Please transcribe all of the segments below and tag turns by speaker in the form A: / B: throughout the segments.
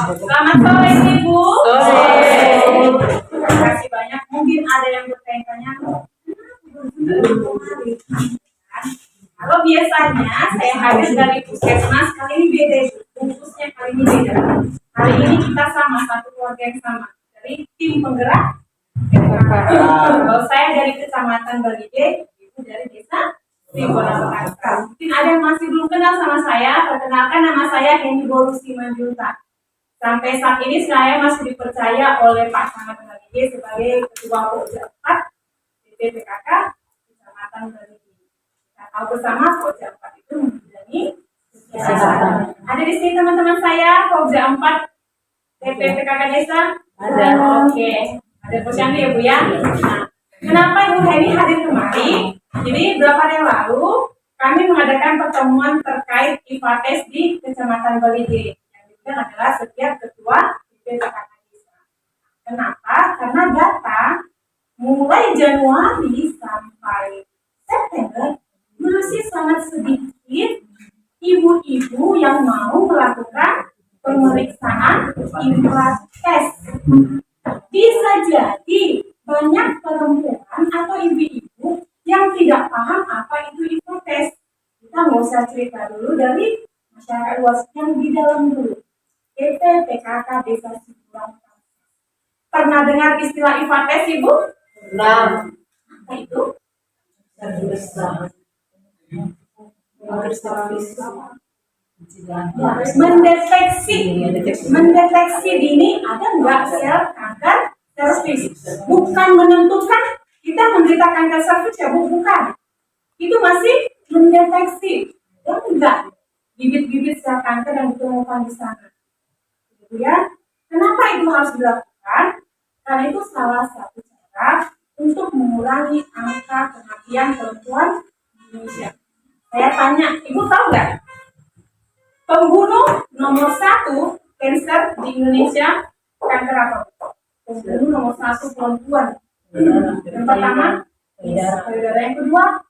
A: Selamat sore Ibu.
B: Sore.
A: Terima kasih banyak. Mungkin ada yang bertanya-tanya. Kalau biasanya saya hadir dari puskesmas, kali ini beda. Bungkusnya kali ini beda. Hari ini kita sama, satu keluarga yang sama. Dari tim penggerak. Kalau saya dari Kecamatan Balide, Ibu dari Desa Tribunalaksa. Mungkin ada yang masih belum kenal sama saya. Perkenalkan, nama saya Henny Bolusi Manjunta. Sampai saat ini saya masih dipercaya oleh Pak Camat Balide sebagai Ketua Pokja 4 DPPKK Kecamatan Balide. Kita tahu bersama Pokja 4 itu membidangi kesehatan. Ada di sini teman-teman saya Pokja 4 DPPKK Desa?
B: Ada.
A: Oke. Ada posyandu ya Bu ya. Nah, kenapa Ibu Heni hadir kemari? Jadi beberapa hari yang lalu kami mengadakan pertemuan terkait IFATES di Kecamatan Balide. Yang itu adalah setiap ketua DPPKK Desa. Kenapa? Karena data mulai Januari sampai September masih sangat sedikit ibu-ibu yang mau melakukan pemeriksaan IFATES. Bisa jadi banyak perempuan atau ibu-ibu yang tidak paham apa itu IFATES. Kita nggak usah cerita dulu dari masyarakat luas yang di dalam dulu. DPPKK Desa Sibulang. Pernah dengar istilah IFATES, Ibu?
B: Pernah.
A: Apa itu? Mendeteksi dini ada nggak sel kanker cervix. Bukan menentukan kita menderita kanker cervix ya Bu, bukan. Itu masih mendeteksi dan enggak bibit-bibit sel kanker yang ditemukan di sana. Gitu ya. Kenapa itu harus dilakukan? Karena itu salah satu cara untuk mengurangi angka kematian perempuan di Indonesia. Saya tanya, Ibu tahu nggak? Pembunuh nomor 1 kanker di Indonesia kanker apa? Pembunuh nomor 1 perempuan. Yang pertama, payudara. Yang kedua,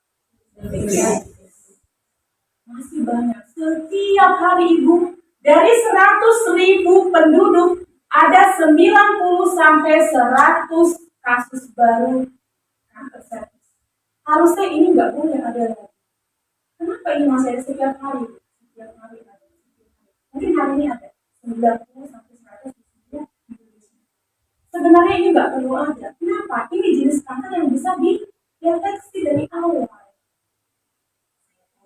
A: masih banyak. Setiap hari Ibu, dari 100.000 penduduk ada 90 sampai 100 kasus baru kanker cervix. Harusnya ini nggak boleh ada lagi. Kenapa ini masih ada setiap hari? Setiap hari ada. Mungkin hari ini ada 90 sampai 100 di Indonesia. Sebenarnya ini nggak perlu ada. Kenapa? Ini jenis kanker yang bisa dideteksi dari awal.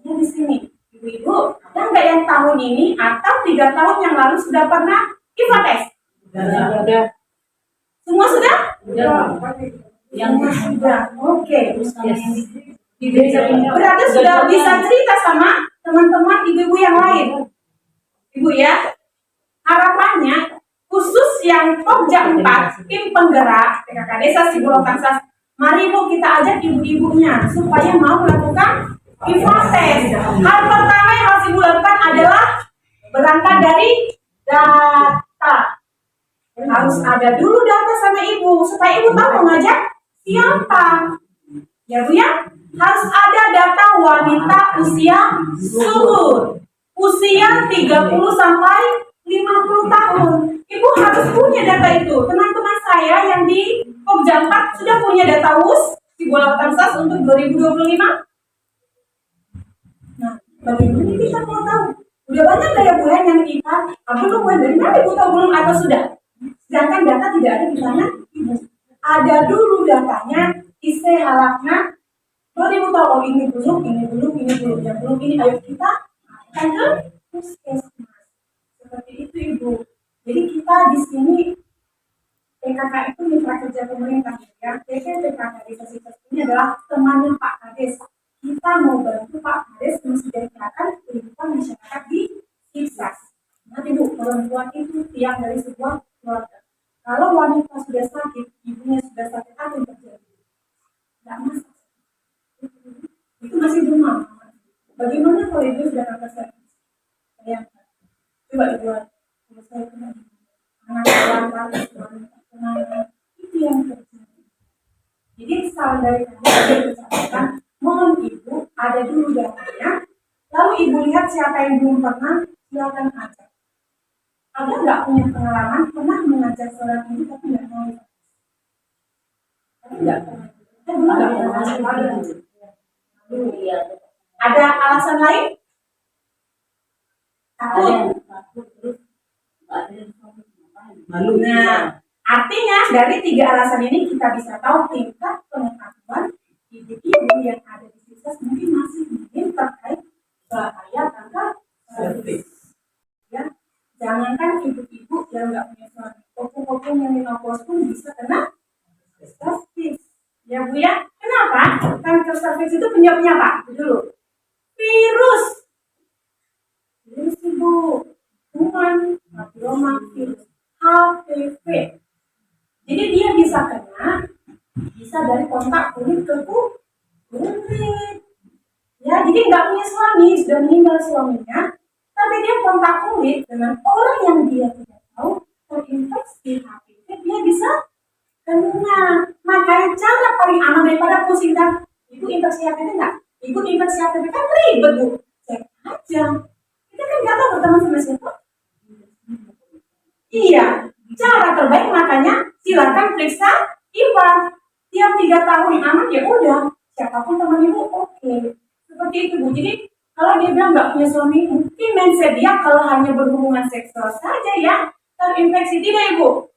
A: Di sini, ibu-ibu, yang nggak yang tahun ini atau 3 tahun yang lalu sudah pernah IFATES?
B: Sudah.
A: Semua sudah?
B: Yang
A: sudah. Oke.
B: Yes.
A: Berarti sudah bisa cerita sama teman-teman ibu-ibu yang lain. Ibu ya, harapannya khusus yang Pokja 4 tim penggerak PKK Desa Sibulang Tansas, mari Bu kita ajak ibu-ibunya supaya mau melakukan IFATES. Hal pertama yang harus Ibu lakukan adalah berangkat dari data. Harus ada dulu data sama Ibu supaya Ibu tahu mengajak siapa. Ya Bu ya, harus ada data wanita usia subur. Usia 30 sampai 50 tahun. Ibu harus punya data itu. Teman-teman saya yang di Pokja 4 sudah punya data WUS Sibulang Tansas untuk 2025. Nah, bagaimana kita mau tahu? Udah banyak gak ya Bu yang kita? Belum, dari mana Ibu tahu belum atau sudah? Sedangkan data tidak ada di sana Ibu. Ada dulu datanya, isi halaknya. Baru Ibu tahu, oh ini belum, yang belum ini. Ayo kita akan ke puskesmas. Seperti itu Ibu. Jadi kita di sini PKK itu mitra kerja pemerintah ya. PKK Desa Sibulang ini adalah temannya Pak Kades. Kita mau bantu Pak Kades mensejahterakan kehidupan masyarakat di Sipsas. Nanti Bu, perempuan itu tiang dari sebuah keluarga. Kalau wanita sudah sakit, ibunya sudah sakit, apa yang terjadi? Tidak masalah. Itu masih demam. Bagaimana kalau ibu sudah kanker cervix? Bayangkan. Coba dibuat. Kalau saya kena anak itu yang terjadi. Jadi saran dari kami ucapkan, mohon Ibu ada dulu datanya, lalu Ibu lihat siapa yang belum pernah, silakan ajak. Ada nggak punya pengalaman pernah mengajar seorang ibu tapi nggak mau? Tapi nggak pernah. Ada alasan lain? Takut.
B: Malu.
A: Nah, artinya dari 3 alasan ini kita bisa tahu tingkat pengetahuan ibu-ibu yang ada di sukses mungkin masih mungkin terkait bahaya kanker serviks. Ya, jangankan ibu-ibu yang nggak punya suami, kopung-kopung yang menopause pun bisa kena serviks. Ya Bu ya, kenapa? Kanker serviks itu penyebabnya apa? Dulu, virus ibu, human papilloma virus, HPV. Jadi dia bisa kena, bisa dari kontak kulit ke kulit. Ya, jadi nggak punya suami, sudah meninggal suaminya, tapi dia kontak kulit dengan orang yang dia tidak tahu terinfeksi HPV, dia bisa kena. Makanya cara paling aman daripada pusing dan ibu infeksi HPV enggak? Ibu infeksi HPV kan ribet Bu, cek aja. Kita kan nggak tahu berteman sama siapa. Iya, cara terbaik makanya silakan periksa IPAR. Tiap 3 tahun anak ya udah, siapapun teman ibu oke. Seperti itu Bu. Jadi kalau dia bilang nggak punya suami, mungkin mindset dia kalau hanya berhubungan seksual saja ya terinfeksi. Tidak Ibu.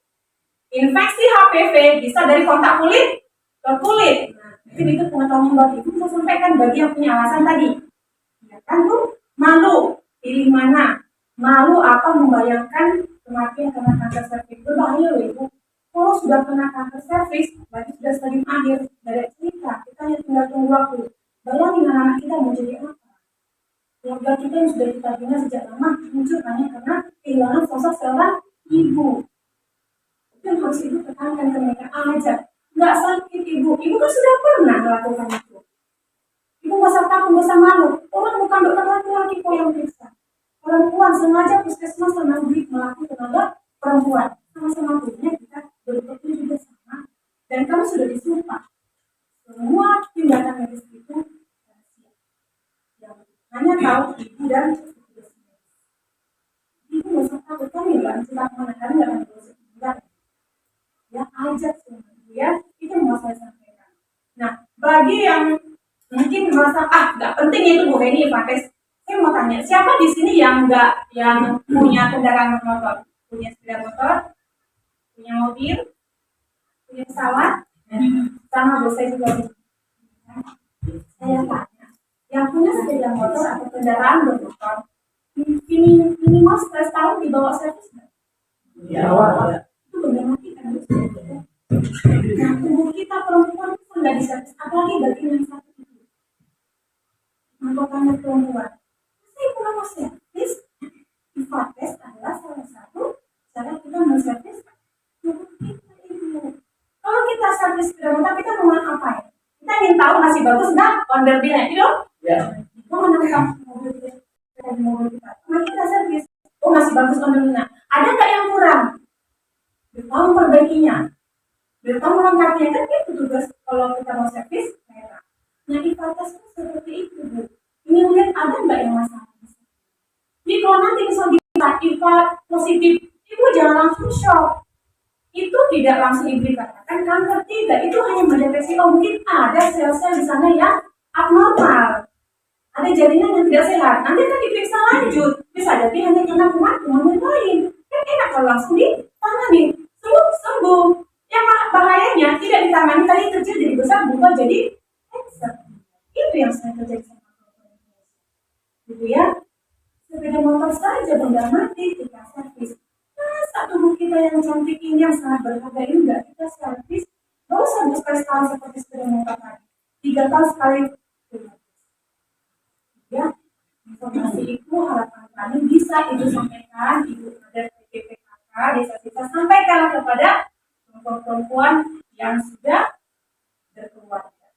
A: Infeksi HPV bisa dari kontak kulit ke kulit. Nah, itu pengetahuan baru. Ibu saya sampaikan bagi yang punya alasan tadi. Ya kan Bu? Malu. Pilih mana? Malu apa membayangkan kematian karena kanker serviks? Berbahaya loh Ibu. Kalau sudah kena kanker serviks, berarti sudah stadium akhir dari cerita. Kita hanya tinggal tunggu waktu. Bayangin anak kita mau jadi apa? Keluarga kita yang sudah kita bina sejak lama muncul hanya karena kehilangan sosok seorang ibu. Itu yang harus ibu tekankan ke mereka aja. Nggak sakit Ibu. Ibu kan sudah pernah melakukan itu. Ibu nggak usah takut, nggak usah malu. Orang bukan dokter laki-laki kok yang periksa. Perempuan sengaja puskesmas sama melakukan tenaga perempuan. Sama-sama punya kita berpikir juga sama. Dan kamu sudah disumpah. Semua tindakan medis itu rahasia. Yang hanya tahu ibu dan petugas medis. Ibu nggak usah takut, kamu nggak cerita kemana, kamu nggak akan terus enggak. Ya ajak semua ya, itu mau saya sampaikan. Nah, bagi yang mungkin merasa nggak penting itu Bu Heni Fates, saya mau tanya, siapa di sini yang punya kendaraan motor, punya sepeda motor, punya mobil, punya pesawat, sama Bu saya juga. Saya tanya, yang punya sepeda motor atau kendaraan bermotor, minimal 11 tahun dibawa servis nggak?
B: Ya.
A: Itu benar mati kan? Nah, tubuh kita perempuan itu nggak diservis, apalagi bagian yang satu itu. Makanya perempuan, saya pulang mau servis. Ifates adalah salah satu cara kita menservis tubuh kita Ibu. Kalau kita servis sepeda motor, kita mau ngapain? Kita ingin tahu masih bagus nggak onderbilnya, itu?
B: Ya.
A: Kita menangkap mobil kita. Mari kita servis. Oh masih bagus onderbilnya. Ada nggak yang kurang? Kita memperbaikinya. Kita melengkapinya kan itu tugas kalau kita mau servis merah. Nah Ifates itu seperti itu Bu. Ini lihat ada nggak yang masalah? Jadi kalau nanti misalnya kita IPA positif, Ibu jangan langsung shock. Itu tidak langsung Ibu katakan kanker, tidak. Itu hanya mendeteksi mungkin ada sel-sel di sana yang abnormal. Ada jaringan yang tidak sehat. Nanti akan diperiksa lanjut. Bisa jadi hanya karena kuman lain. Kan enak kalau langsung ditangani. Sembuh. Yang bahayanya tidak ditangani tadi kecil jadi besar berubah jadi cancer. Itu yang sering terjadi sama Ibu ya. Sepeda motor saja benda mati kita servis. Masa tubuh kita yang cantik ini yang sangat berharga ini enggak kita servis? Gak usah sekali sekali seperti sepeda motor tadi. 3 tahun sekali. Ya, informasi itu harapan kami bisa Ibu sampaikan, Ibu ada PPKK, bisa sampaikan kepada perempuan yang sudah berkeluarga.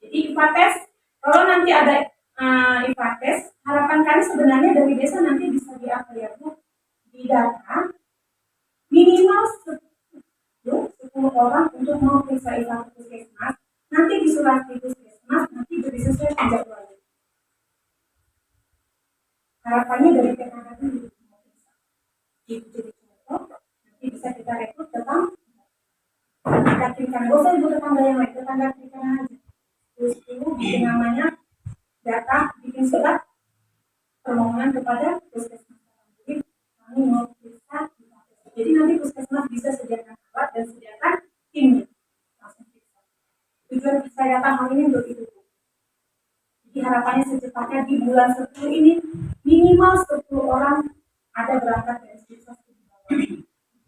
A: Jadi Ifates, kalau nanti ada Ifates, harapan kami sebenarnya dari desa nanti bisa di data minimal 10 orang untuk mau periksa Ifates puskesmas. Nanti di surat puskesmas nanti disesuaikan jadwalnya. Harapannya dari PKK itu bisa. itu jadi contoh, nanti bisa kita rekrut datang tetangga kiri kanan. Gak usah ibu tetangga yang lain, tetangga kiri kanan aja. Terus itu bikin namanya data, bikin surat permohonan kepada puskesmas. Jadi kami mau periksa. Jadi nanti puskesmas bisa sediakan alat dan sediakan timnya. Langsung periksa. Tujuan saya datang hari ini untuk itu. Jadi harapannya secepatnya di bulan 10 ini minimal 10 orang ada berangkat dari desa ke bawah.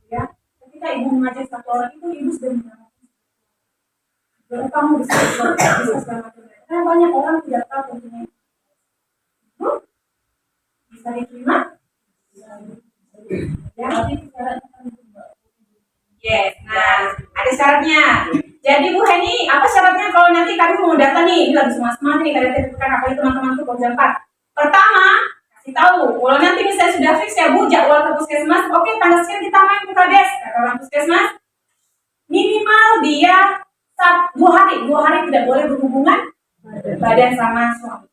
A: Ya, ketika ibu mengajak satu orang itu ibu sudah mengatakan baru kamu bisa segala macam. Karena banyak orang tidak tahu tentunya. Itu bisa diterima. Ya, tapi syaratnya. Yes, nah ada syaratnya. Jadi Bu Heni, apa syaratnya kalau nanti kami mau data nih, ini lagi semangat nih, kalian tentukan apa itu teman-temanku Pokja 4. Pertama, kasih tahu, kalau nanti misalnya sudah fix ya Bu, jadwal ke puskesmas, oke tanggal sekian kita main ke Kades, kata orang puskesmas, minimal dia 2 hari tidak boleh berhubungan badan sama suami.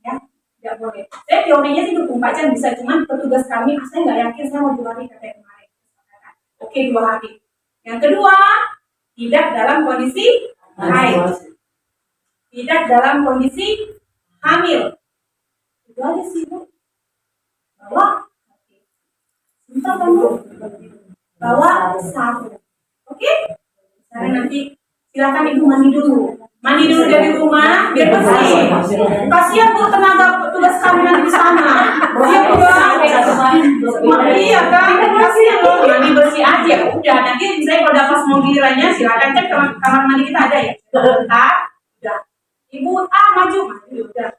A: Ya, tidak boleh. Saya teorinya sih 24 jam bisa, cuman petugas kami, saya nggak yakin saya mau 2 hari kata kemarin. Oke, 2 hari. Yang kedua, tidak dalam kondisi haid, tidak dalam kondisi hamil. Itu aja sih Bu. Bawa, entah kamu bawa sapu. Oke? Karena nanti silakan ibu mandi dulu dari rumah biar bersih. Kasihan Bu tenaga petugas kami nanti di sana. Iya Bu. Iya kan? Kasihan loh mandi bersih aja. Udah nanti misalnya kalau udah pas mau gilirannya silakan cek kamar mandi kita ada ya. Bentar. Udah. Ibu maju. Udah.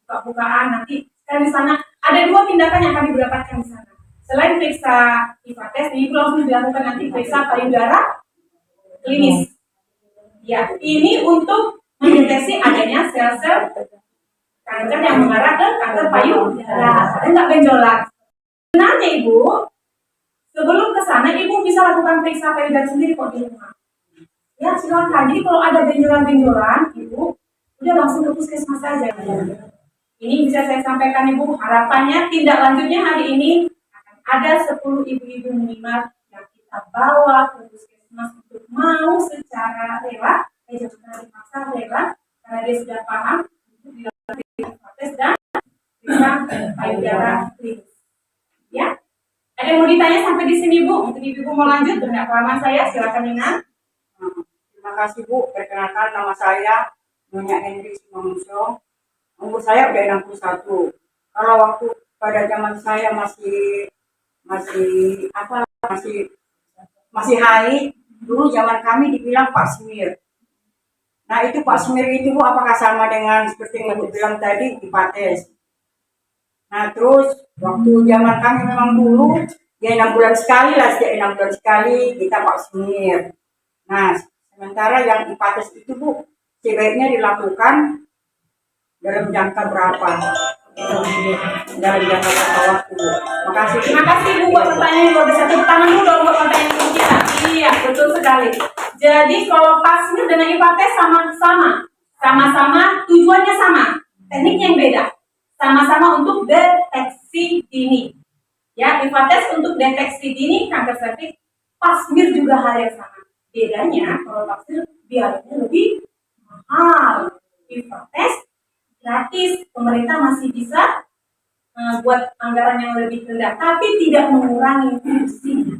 A: Buka-bukaan nanti kan di sana ada 2 tindakan yang kami dapatkan di sana. Selain periksa IPA tes, ibu langsung dilakukan nanti periksa payudara klinis. Ya, ini untuk mendeteksi adanya sel-sel kanker yang mengarah ke kanker payudara. Ada nggak benjolan? Sebenarnya Ibu, sebelum ke sana Ibu bisa lakukan periksa payudara sendiri kok di rumah. Ya, silakan. Jadi kalau ada benjolan-benjolan, Ibu udah langsung ke puskesmas saja. Ini bisa saya sampaikan Ibu, harapannya tindak lanjutnya hari ini akan ada 10 ibu-ibu minimal yang kita bawa ke puskesmas untuk mau secara rela, jangan dipaksa rela, karena dia sudah paham untuk dilakukan tes dan bisa payudara klinis. Ya, ada yang mau ditanya sampai di sini Bu? Untuk ibu mau lanjut, tidak kelamaan saya, silakan Nina.
B: Terima kasih Bu, perkenalkan nama saya Nyonya Henry Simanguso. Umur saya udah 61. Kalau waktu pada zaman saya masih haid, dulu zaman kami dibilang Pak Smir. Nah itu Pak Smir itu Bu, apakah sama dengan seperti yang Ibu bilang tadi Ipates? Nah terus waktu zaman kami memang dulu ya 6 bulan sekali lah, setiap 6 bulan sekali kita Pak Smir. Nah sementara yang Ipates itu Bu, sebaiknya dilakukan dalam jangka berapa? Dalam jangka berapa waktu? Makasih.
A: Terima kasih Bu buat pertanyaan yang bisa tepuk tangan dulu dong buat pertanyaan ibu kita. Iya betul sekali. Jadi kalau pasmir dengan IPATES sama-sama tujuannya sama, tekniknya yang beda. Sama-sama untuk deteksi dini. Ya, IPATES untuk deteksi dini kanker serviks, pasmir juga hal yang sama. Bedanya kalau pasmir biayanya lebih mahal. IPATES gratis, pemerintah masih bisa buat anggaran yang lebih rendah, tapi tidak mengurangi fungsinya.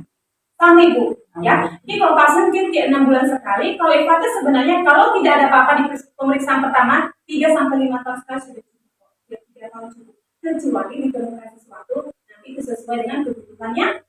A: Sama Ibu, ya. Jadi kalau pasien mungkin tiap 6 bulan sekali, kalau IPATES sebenarnya kalau tidak ada apa-apa di pemeriksaan pertama, 3 sampai 5 tahun sekali sudah cukup. 3 tahun cukup. Kecuali ditemukan sesuatu, nanti itu sesuai dengan kebutuhannya